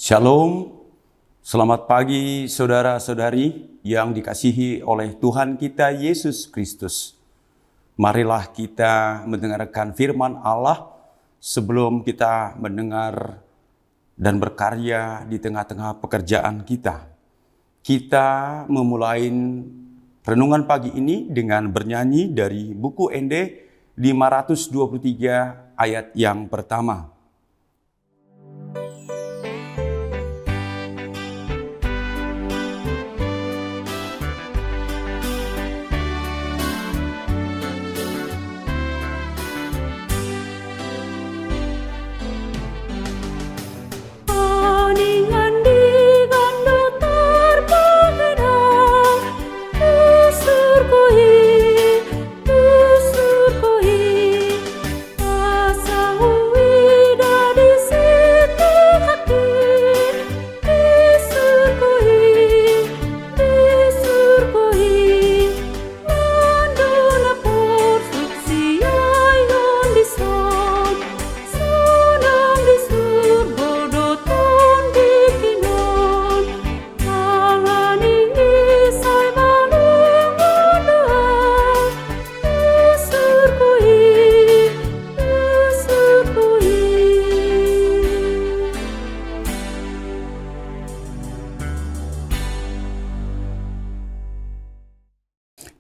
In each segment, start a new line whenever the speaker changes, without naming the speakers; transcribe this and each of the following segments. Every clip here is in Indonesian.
Shalom, selamat pagi saudara-saudari yang dikasihi oleh Tuhan kita Yesus Kristus. Marilah kita mendengarkan firman Allah sebelum kita mendengar dan berkarya di tengah-tengah pekerjaan kita. Kita memulai renungan pagi ini dengan bernyanyi dari buku ND 523 ayat yang pertama.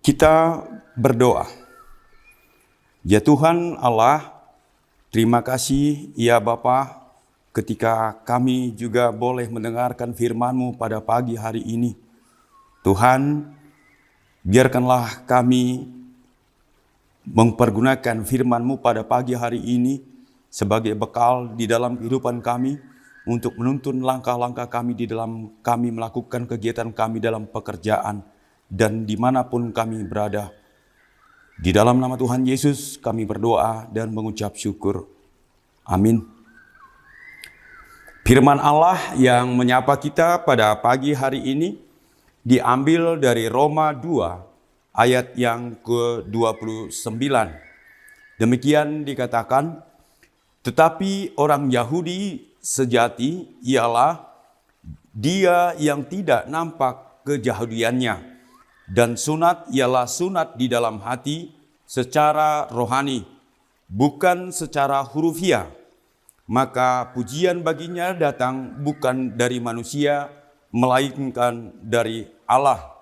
Kita berdoa. Ya Tuhan Allah, terima kasih ya Bapa, ketika kami juga boleh mendengarkan firman-Mu pada pagi hari ini. Tuhan, biarkanlah kami mempergunakan firman-Mu pada pagi hari ini sebagai bekal di dalam kehidupan kami untuk menuntun langkah-langkah kami di dalam kami melakukan kegiatan kami dalam pekerjaan dan dimanapun kami berada. Di dalam nama Tuhan Yesus kami berdoa dan mengucap syukur. Amin. Firman Allah yang menyapa kita pada pagi hari ini diambil dari Roma 2 ayat yang ke-29. Demikian dikatakan, tetapi orang Yahudi sejati ialah dia yang tidak nampak keyahudiannya, dan sunat ialah sunat di dalam hati secara rohani, bukan secara hurufiah. Maka pujian baginya datang bukan dari manusia, melainkan dari Allah.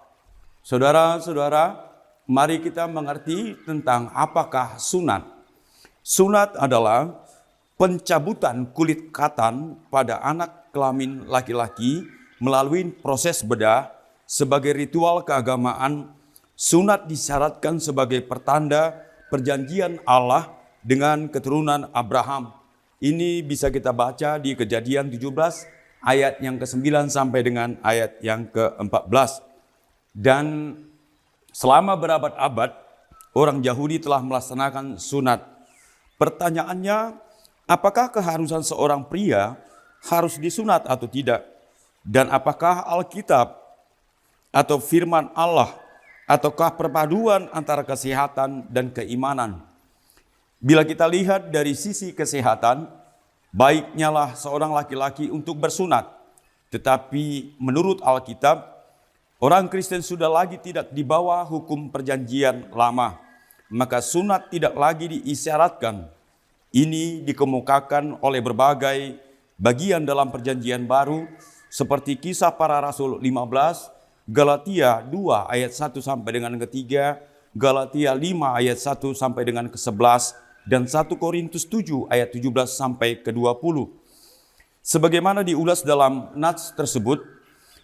Saudara-saudara, mari kita mengerti tentang apakah sunat. Sunat adalah pencabutan kulit katan pada anak kelamin laki-laki melalui proses bedah. Sebagai ritual keagamaan, sunat disyaratkan sebagai pertanda perjanjian Allah dengan keturunan Abraham. Ini bisa kita baca di Kejadian 17 ayat yang ke-9 sampai dengan ayat yang ke-14. Dan selama berabad-abad, orang Yahudi telah melaksanakan sunat. Pertanyaannya, apakah keharusan seorang pria harus disunat atau tidak? Dan apakah Alkitab atau firman Allah, ataukah perpaduan antara kesehatan dan keimanan? Bila kita lihat dari sisi kesehatan, baiknya lah seorang laki-laki untuk bersunat. Tetapi menurut Alkitab, orang Kristen sudah lagi tidak di bawah hukum perjanjian lama. Maka sunat tidak lagi diisyaratkan. Ini dikemukakan oleh berbagai bagian dalam perjanjian baru, seperti Kisah Para Rasul 15, Galatia 2 ayat 1 sampai dengan ke-3, Galatia 5 ayat 1 sampai dengan ke-11, dan 1 Korintus 7 ayat 17 sampai ke-20. Sebagaimana diulas dalam nats tersebut,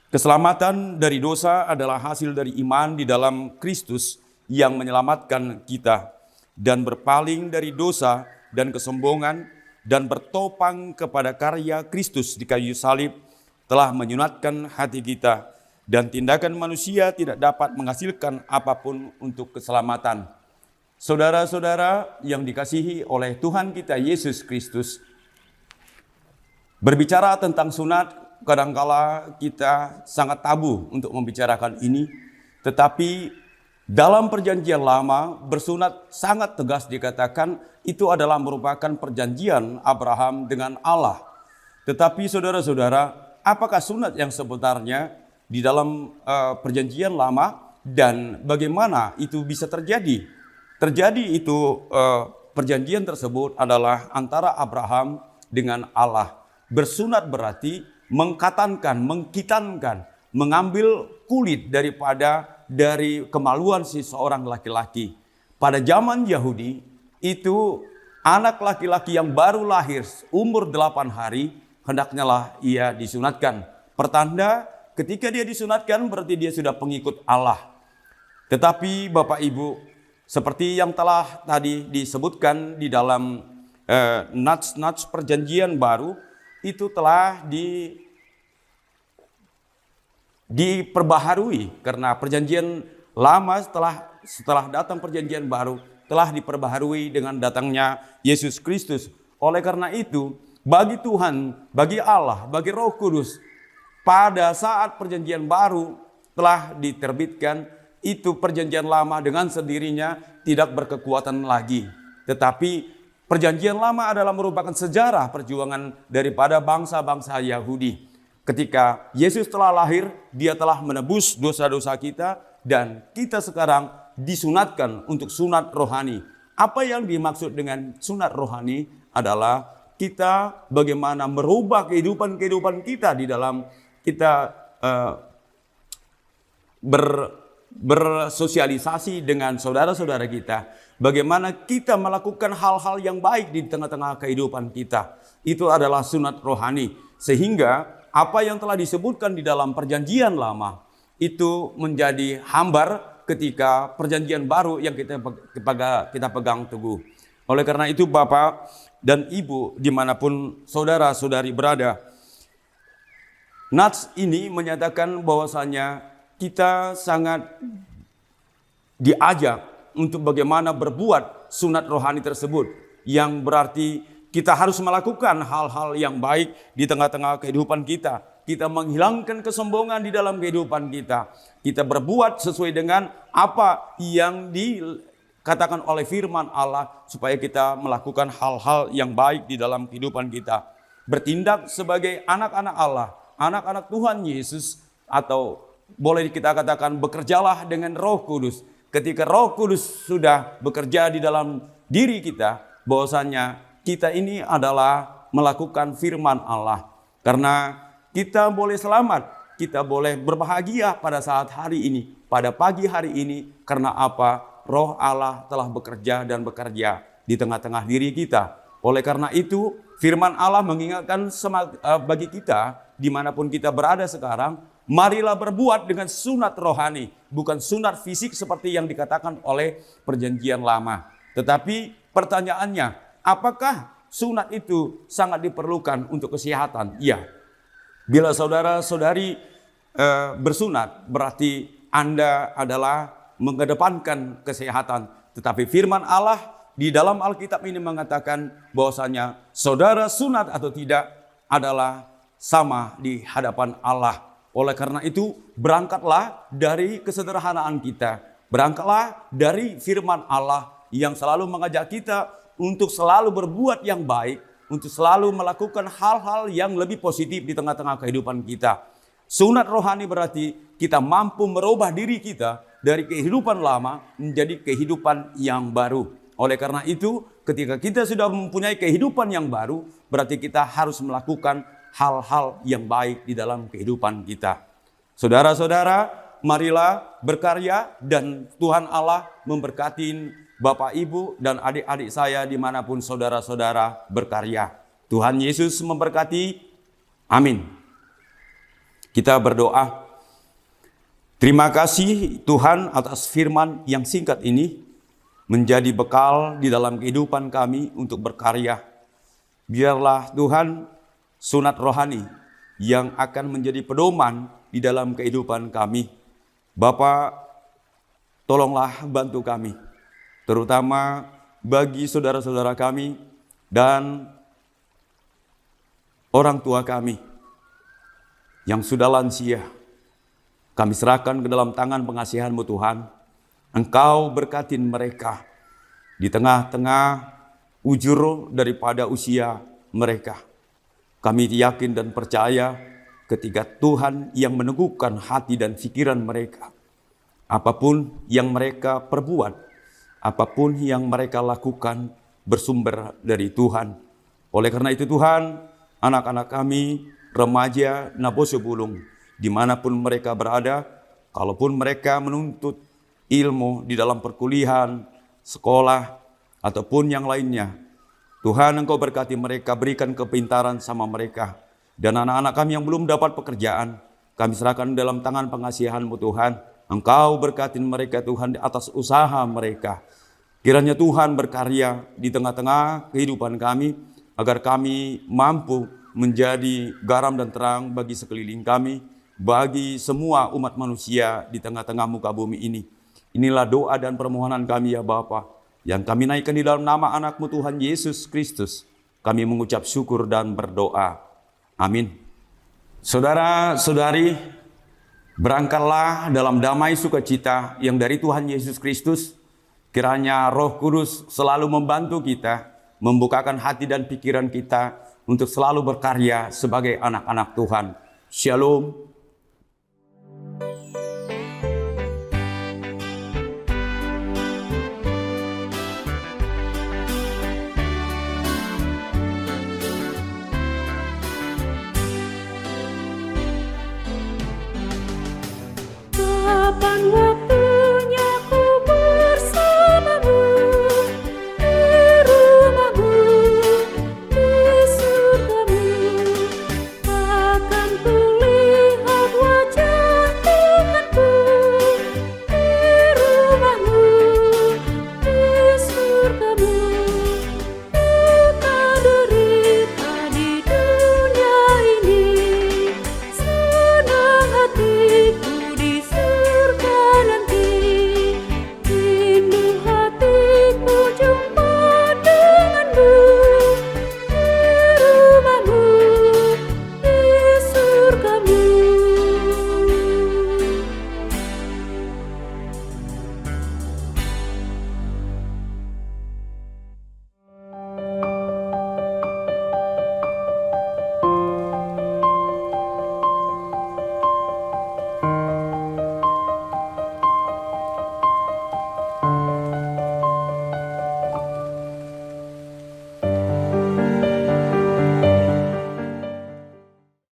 keselamatan dari dosa adalah hasil dari iman di dalam Kristus yang menyelamatkan kita, dan berpaling dari dosa dan kesombongan, dan bertopang kepada karya Kristus di kayu salib telah menyunatkan hati kita. Dan tindakan manusia tidak dapat menghasilkan apapun untuk keselamatan. Saudara-saudara yang dikasihi oleh Tuhan kita Yesus Kristus, berbicara tentang sunat, kadangkala kita sangat tabu untuk membicarakan ini. Tetapi dalam perjanjian lama, bersunat sangat tegas dikatakan itu adalah merupakan perjanjian Abraham dengan Allah. Tetapi saudara-saudara, apakah sunat yang sebenarnya di dalam perjanjian lama dan bagaimana itu bisa terjadi? Terjadi itu perjanjian tersebut adalah antara Abraham dengan Allah. Bersunat berarti mengkatankan, mengkitankan, mengambil kulit dari kemaluan si seorang laki-laki. Pada zaman Yahudi itu anak laki-laki yang baru lahir umur 8 hari hendaknya lah ia disunatkan. Pertanda ketika dia disunatkan berarti dia sudah pengikut Allah. Tetapi Bapak Ibu, seperti yang telah tadi disebutkan di dalam nats perjanjian baru, itu telah diperbaharui karena perjanjian lama setelah datang perjanjian baru telah diperbaharui dengan datangnya Yesus Kristus. Oleh karena itu, bagi Tuhan, bagi Allah, bagi Roh Kudus, pada saat perjanjian baru telah diterbitkan, itu perjanjian lama dengan sendirinya tidak berkekuatan lagi. Tetapi perjanjian lama adalah merupakan sejarah perjuangan daripada bangsa-bangsa Yahudi. Ketika Yesus telah lahir, dia telah menebus dosa-dosa kita dan kita sekarang disunatkan untuk sunat rohani. Apa yang dimaksud dengan sunat rohani adalah kita bagaimana merubah kehidupan kita di dalam kita bersosialisasi dengan saudara-saudara kita. Bagaimana kita melakukan hal-hal yang baik di tengah-tengah kehidupan kita. Itu adalah sunat rohani. Sehingga apa yang telah disebutkan di dalam perjanjian lama itu menjadi hambar ketika perjanjian baru yang kita pegang teguh. Oleh karena itu Bapak dan Ibu dimanapun saudara-saudari berada, nats ini menyatakan bahwasanya kita sangat diajak untuk bagaimana berbuat sunat rohani tersebut, yang berarti kita harus melakukan hal-hal yang baik di tengah-tengah kehidupan kita. Kita menghilangkan kesombongan di dalam kehidupan kita. Kita berbuat sesuai dengan apa yang dikatakan oleh firman Allah, supaya kita melakukan hal-hal yang baik di dalam kehidupan kita. Bertindak sebagai anak-anak Allah, anak-anak Tuhan Yesus, atau boleh kita katakan bekerjalah dengan Roh Kudus. Ketika Roh Kudus sudah bekerja di dalam diri kita, bahwasanya kita ini adalah melakukan firman Allah. Karena kita boleh selamat, kita boleh berbahagia pada saat hari ini, pada pagi hari ini. Karena apa? Roh Allah telah bekerja dan bekerja di tengah-tengah diri kita. Oleh karena itu, firman Allah mengingatkan bagi kita, dimanapun kita berada sekarang, marilah berbuat dengan sunat rohani, bukan sunat fisik seperti yang dikatakan oleh perjanjian lama. Tetapi pertanyaannya, apakah sunat itu sangat diperlukan untuk kesehatan? Ya, bila saudara-saudari bersunat, berarti Anda adalah mengedepankan kesehatan. Tetapi firman Allah di dalam Alkitab ini mengatakan bahwasanya saudara sunat atau tidak adalah sama di hadapan Allah. Oleh karena itu, berangkatlah dari kesederhanaan kita. Berangkatlah dari firman Allah yang selalu mengajak kita untuk selalu berbuat yang baik, untuk selalu melakukan hal-hal yang lebih positif di tengah-tengah kehidupan kita. Sunat rohani berarti kita mampu merubah diri kita dari kehidupan lama menjadi kehidupan yang baru. Oleh karena itu, ketika kita sudah mempunyai kehidupan yang baru, berarti kita harus melakukan hal-hal yang baik di dalam kehidupan kita. Saudara-saudara, marilah berkarya dan Tuhan Allah memberkati Bapak, Ibu, dan adik-adik saya dimanapun saudara-saudara berkarya. Tuhan Yesus memberkati. Amin. Kita berdoa. Terima kasih Tuhan atas firman yang singkat ini menjadi bekal di dalam kehidupan kami untuk berkarya. Biarlah Tuhan sunat rohani yang akan menjadi pedoman di dalam kehidupan kami. Bapa, tolonglah bantu kami, terutama bagi saudara-saudara kami dan orang tua kami yang sudah lansia. Kami serahkan ke dalam tangan pengasihan-Mu Tuhan. Engkau berkatin mereka di tengah-tengah ujur daripada usia mereka. Kami yakin dan percaya ketika Tuhan yang meneguhkan hati dan pikiran mereka. Apapun yang mereka perbuat, apapun yang mereka lakukan bersumber dari Tuhan. Oleh karena itu Tuhan, anak-anak kami, remaja Nabose Bulung, dimanapun mereka berada, kalaupun mereka menuntut ilmu di dalam perkuliahan, sekolah, ataupun yang lainnya, Tuhan Engkau berkati mereka, berikan kepintaran sama mereka. Dan anak-anak kami yang belum dapat pekerjaan, kami serahkan dalam tangan pengasihan-Mu Tuhan. Engkau berkatin mereka Tuhan di atas usaha mereka. Kiranya Tuhan berkarya di tengah-tengah kehidupan kami, agar kami mampu menjadi garam dan terang bagi sekeliling kami, bagi semua umat manusia di tengah-tengah muka bumi ini. Inilah doa dan permohonan kami ya Bapa, yang kami naikkan di dalam nama anak-Mu Tuhan Yesus Kristus. Kami mengucap syukur dan berdoa. Amin. Saudara-saudari, berangkatlah dalam damai sukacita yang dari Tuhan Yesus Kristus. Kiranya Roh Kudus selalu membantu kita, membukakan hati dan pikiran kita untuk selalu berkarya sebagai anak-anak Tuhan. Shalom.
Kapan